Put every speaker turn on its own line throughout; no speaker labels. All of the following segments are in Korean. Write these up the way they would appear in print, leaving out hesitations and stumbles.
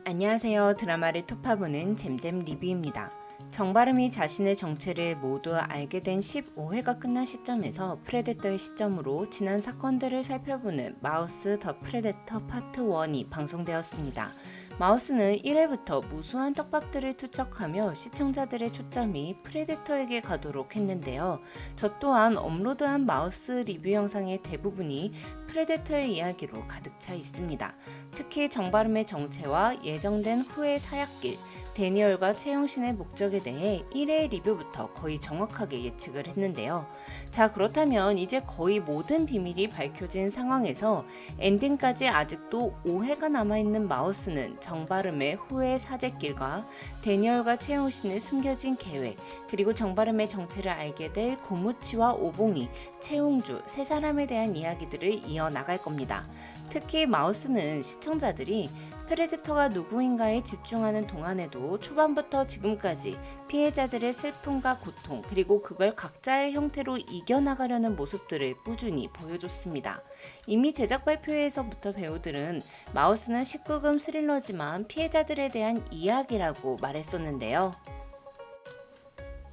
안녕하세요. 드라마를 토파보는 잼잼 리뷰입니다. 정바름이 자신의 정체를 모두 알게 된 15회가 끝난 시점에서 프레데터의 시점으로 지난 사건들을 살펴보는 마우스 더 프레데터 파트 1이 방송되었습니다. 마우스는 1회부터 무수한 떡밥들을 투척하며 시청자들의 초점이 프레데터에게 가도록 했는데요. 저 또한 업로드한 마우스 리뷰 영상의 대부분이 프레데터의 이야기로 가득 차 있습니다. 특히 정바름의 정체와 예정된 후의 사약길, 데니얼과 채용신의 목적에 대해 1회 리뷰부터 거의 정확하게 예측을 했는데요. 자, 그렇다면 이제 거의 모든 비밀이 밝혀진 상황에서 엔딩까지 아직도 5회가 남아있는 마우스는 정바름의 후의 사제길과 데니얼과 채용신의 숨겨진 계획, 그리고 정바름의 정체를 알게 될 고무치와 오봉이, 채용주 세 사람에 대한 이야기들을 이어나갈 겁니다. 특히 마우스는 시청자들이 프레데터가 누구인가에 집중하는 동안에도 초반부터 지금까지 피해자들의 슬픔과 고통, 그리고 그걸 각자의 형태로 이겨나가려는 모습들을 꾸준히 보여줬습니다. 이미 제작 발표회에서부터 배우들은 마우스는 19금 스릴러지만 피해자들에 대한 이야기라고 말했었는데요.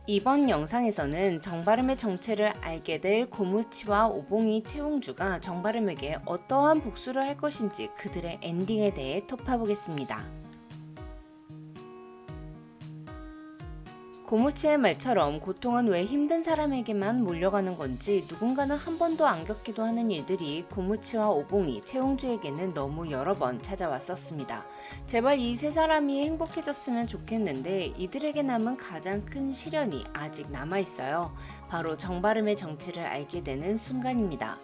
이번 영상에서는 정바름의 정체를 알게 될 고무치와 오봉이 채용주가 정바름에게 어떠한 복수를 할 것인지 그들의 엔딩에 대해 토파보겠습니다. 고무치의 말처럼 고통은 왜 힘든 사람에게만 몰려가는 건지 누군가는 한 번도 안 겪기도 하는 일들이 고무치와 오봉이, 채용주에게는 너무 여러 번 찾아왔었습니다. 제발 이 세 사람이 행복해졌으면 좋겠는데 이들에게 남은 가장 큰 시련이 아직 남아있어요. 바로 정바름의 정체를 알게 되는 순간입니다.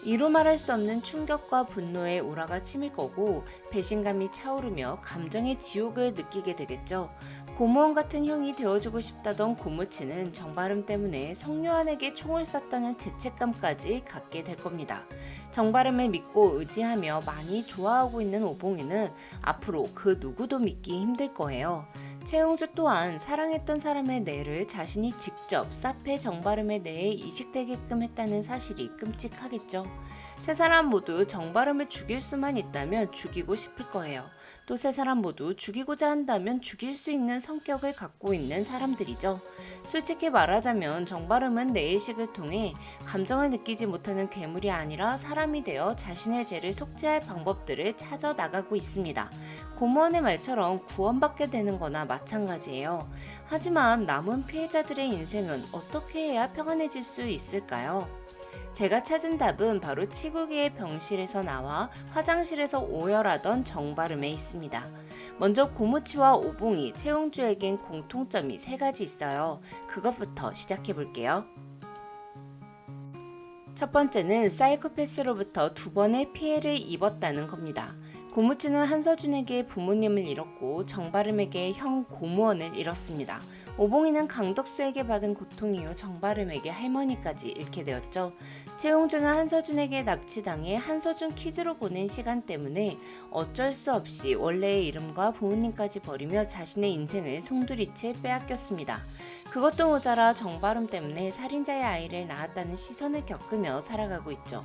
이루 말할 수 없는 충격과 분노의 우라가 치밀 거고 배신감이 차오르며 감정의 지옥을 느끼게 되겠죠. 고무원 같은 형이 되어주고 싶다던 고무치는 정바름 때문에 성요한에게 총을 쐈다는 죄책감까지 갖게 될 겁니다. 정바름을 믿고 의지하며 많이 좋아하고 있는 오봉이는 앞으로 그 누구도 믿기 힘들 거예요. 채용주 또한 사랑했던 사람의 뇌를 자신이 직접 사페 정바름의 뇌에 이식되게끔 했다는 사실이 끔찍하겠죠. 세 사람 모두 정바름을 죽일 수만 있다면 죽이고 싶을 거예요. 또 세 사람 모두 죽이고자 한다면 죽일 수 있는 성격을 갖고 있는 사람들이죠. 솔직히 말하자면 정바름은 뇌이식을 통해 감정을 느끼지 못하는 괴물이 아니라 사람이 되어 자신의 죄를 속죄할 방법들을 찾아 나가고 있습니다. 고무원의 말처럼 구원받게 되는 거나 마찬가지예요. 하지만 남은 피해자들의 인생은 어떻게 해야 평안해질 수 있을까요? 제가 찾은 답은 바로 치국이의 병실에서 나와 화장실에서 오열하던 정바름에 있습니다. 먼저 고무치와 오봉이, 채용주에겐 공통점이 3가지 있어요. 그것부터 시작해 볼게요. 첫 번째는 사이코패스로부터 2번의 피해를 입었다는 겁니다. 고무치는 한서준에게 부모님을 잃었고 정바름에게 형 고무원을 잃었습니다. 오봉이는 강덕수에게 받은 고통 이후 정바름에게 할머니까지 잃게 되었죠. 채용주는 한서준에게 납치당해 한서준 키즈로 보낸 시간 때문에 어쩔 수 없이 원래의 이름과 부모님까지 버리며 자신의 인생을 송두리째 빼앗겼습니다. 그것도 모자라 정바름 때문에 살인자의 아이를 낳았다는 시선을 겪으며 살아가고 있죠.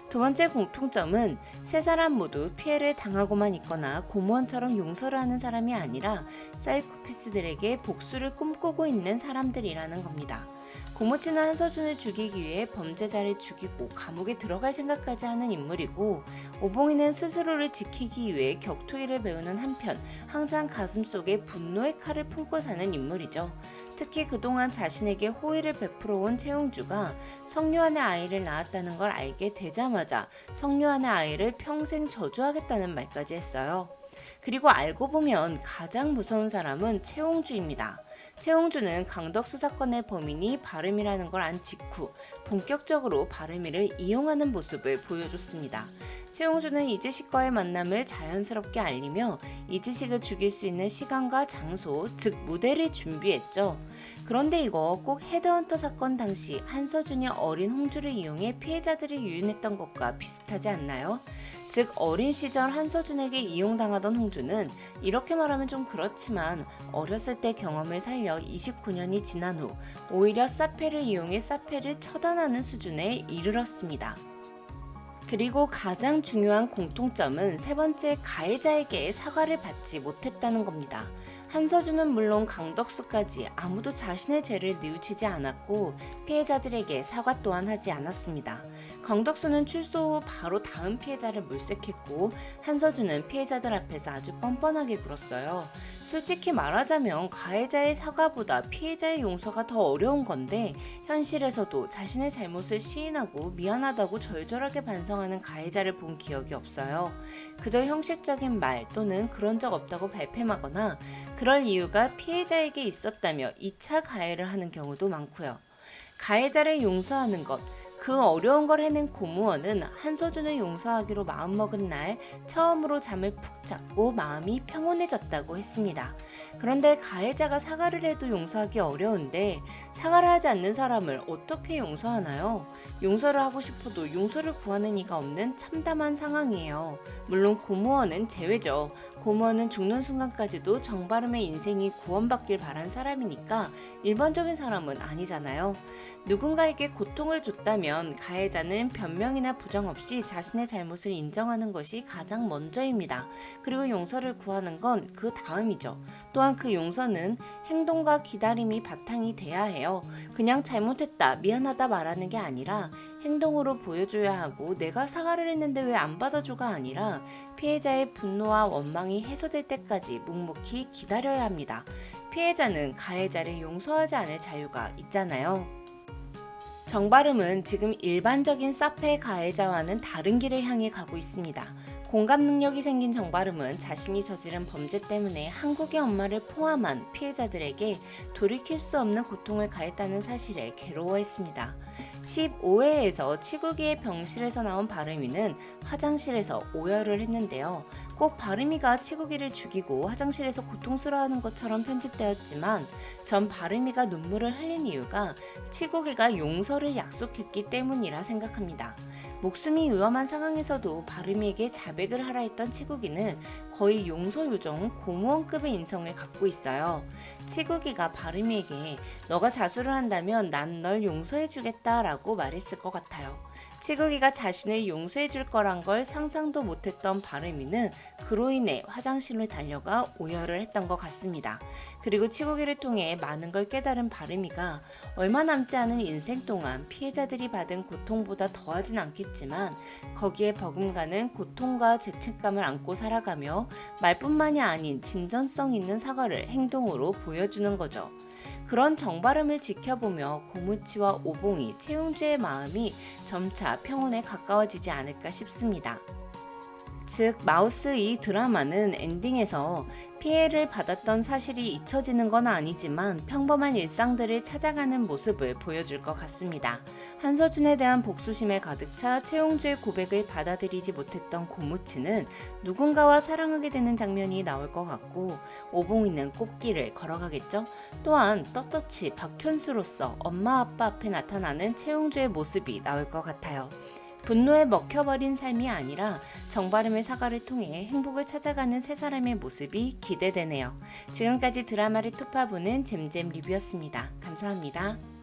두 번째 공통점은 세 사람 모두 피해를 당하고만 있거나 고무원처럼 용서를 하는 사람이 아니라 사이코패스들에게 복수를 꿈꾸고 있는 사람들이라는 겁니다. 고무치는 한서준을 죽이기 위해 범죄자를 죽이고 감옥에 들어갈 생각까지 하는 인물이고, 오봉이는 스스로를 지키기 위해 격투기를 배우는 한편 항상 가슴속에 분노의 칼을 품고 사는 인물이죠. 특히 그동안 자신에게 호의를 베풀어 온 채용주가 성요한의 아이를 낳았다는 걸 알게 되자마자 성요한의 아이를 평생 저주하겠다는 말까지 했어요. 그리고 알고 보면 가장 무서운 사람은 채용주입니다. 채용주는 강덕수 사건의 범인이 바름이라는 걸 안 직후 본격적으로 바름이를 이용하는 모습을 보여줬습니다. 채용주는 이지식과의 만남을 자연스럽게 알리며 이지식을 죽일 수 있는 시간과 장소, 즉 무대를 준비했죠. 그런데 이거 꼭 헤드헌터 사건 당시 한서준이 어린 홍주를 이용해 피해자들을 유인했던 것과 비슷하지 않나요? 즉 어린 시절 한서준에게 이용당하던 홍주는 이렇게 말하면 좀 그렇지만 어렸을 때 경험을 살려 29년이 지난 후 오히려 사페를 이용해 사페를 처단하는 수준에 이르렀습니다. 그리고 가장 중요한 공통점은 세 번째 가해자에게 사과를 받지 못했다는 겁니다. 한서준은 물론 강덕수까지 아무도 자신의 죄를 뉘우치지 않았고 피해자들에게 사과 또한 하지 않았습니다. 강덕수는 출소 후 바로 다음 피해자를 물색했고 한서준은 피해자들 앞에서 아주 뻔뻔하게 굴었어요. 솔직히 말하자면 가해자의 사과보다 피해자의 용서가 더 어려운 건데 현실에서도 자신의 잘못을 시인하고 미안하다고 절절하게 반성하는 가해자를 본 기억이 없어요. 그저 형식적인 말 또는 그런 적 없다고 발뺌하거나 그럴 이유가 피해자에게 있었다며 2차 가해를 하는 경우도 많고요. 가해자를 용서하는 것, 그 어려운 걸 해낸 고무원은 한서준을 용서하기로 마음먹은 날 처음으로 잠을 푹 잤고 마음이 평온해졌다고 했습니다. 그런데 가해자가 사과를 해도 용서하기 어려운데 사과를 하지 않는 사람을 어떻게 용서하나요? 용서를 하고 싶어도 용서를 구하는 이가 없는 참담한 상황이에요. 물론 고무원은 제외죠. 고무원은 죽는 순간까지도 정바름의 인생이 구원받길 바란 사람이니까 일반적인 사람은 아니잖아요. 누군가에게 고통을 줬다면 가해자는 변명이나 부정 없이 자신의 잘못을 인정하는 것이 가장 먼저입니다. 그리고 용서를 구하는 건 그 다음이죠. 또한 그 용서는 행동과 기다림이 바탕이 돼야 해요. 그냥 잘못했다, 미안하다 말하는 게 아니라 행동으로 보여줘야 하고 내가 사과를 했는데 왜 안 받아줘가 아니라 피해자의 분노와 원망이 해소될 때까지 묵묵히 기다려야 합니다. 피해자는 가해자를 용서하지 않을 자유가 있잖아요. 정바름은 지금 일반적인 사페 가해자와는 다른 길을 향해 가고 있습니다. 공감 능력이 생긴 정바름은 자신이 저지른 범죄 때문에 한국의 엄마를 포함한 피해자들에게 돌이킬 수 없는 고통을 가했다는 사실에 괴로워했습니다. 15회에서 치국이의 병실에서 나온 바름이는 화장실에서 오열을 했는데요. 꼭 바름이가 치국이를 죽이고 화장실에서 고통스러워하는 것처럼 편집되었지만 전 바름이가 눈물을 흘린 이유가 치국이가 용서를 약속했기 때문이라 생각합니다. 목숨이 위험한 상황에서도 바름이에게 자백을 하라 했던 치국이는 거의 용서 요정 고무원급의 인성을 갖고 있어요. 치국이가 바름이에게 너가 자수를 한다면 난 널 용서해주겠다 라고 말했을 것 같아요. 치국이가 자신을 용서해줄 거란 걸 상상도 못했던 바름이는 그로 인해 화장실로 달려가 오열을 했던 것 같습니다. 그리고 치국이를 통해 많은 걸 깨달은 바름이가 얼마 남지 않은 인생 동안 피해자들이 받은 고통보다 더하진 않겠지만 거기에 버금가는 고통과 죄책감을 안고 살아가며 말뿐만이 아닌 진전성 있는 사과를 행동으로 보여주는 거죠. 그런 정바름을 지켜보며 고무치와 오봉이, 채용주의 마음이 점차 평온에 가까워지지 않을까 싶습니다. 즉 마우스 이 드라마는 엔딩에서 피해를 받았던 사실이 잊혀지는 건 아니지만 평범한 일상들을 찾아가는 모습을 보여줄 것 같습니다. 한서준에 대한 복수심에 가득 차 채용주의 고백을 받아들이지 못했던 고무치는 누군가와 사랑하게 되는 장면이 나올 것 같고 오봉이는 꽃길을 걸어가겠죠. 또한 떳떳이 박현수로서 엄마 아빠 앞에 나타나는 채용주의 모습이 나올 것 같아요. 분노에 먹혀버린 삶이 아니라 정바름의 사과를 통해 행복을 찾아가는 세 사람의 모습이 기대되네요. 지금까지 드라마를 투파보는 잼잼 리뷰였습니다. 감사합니다.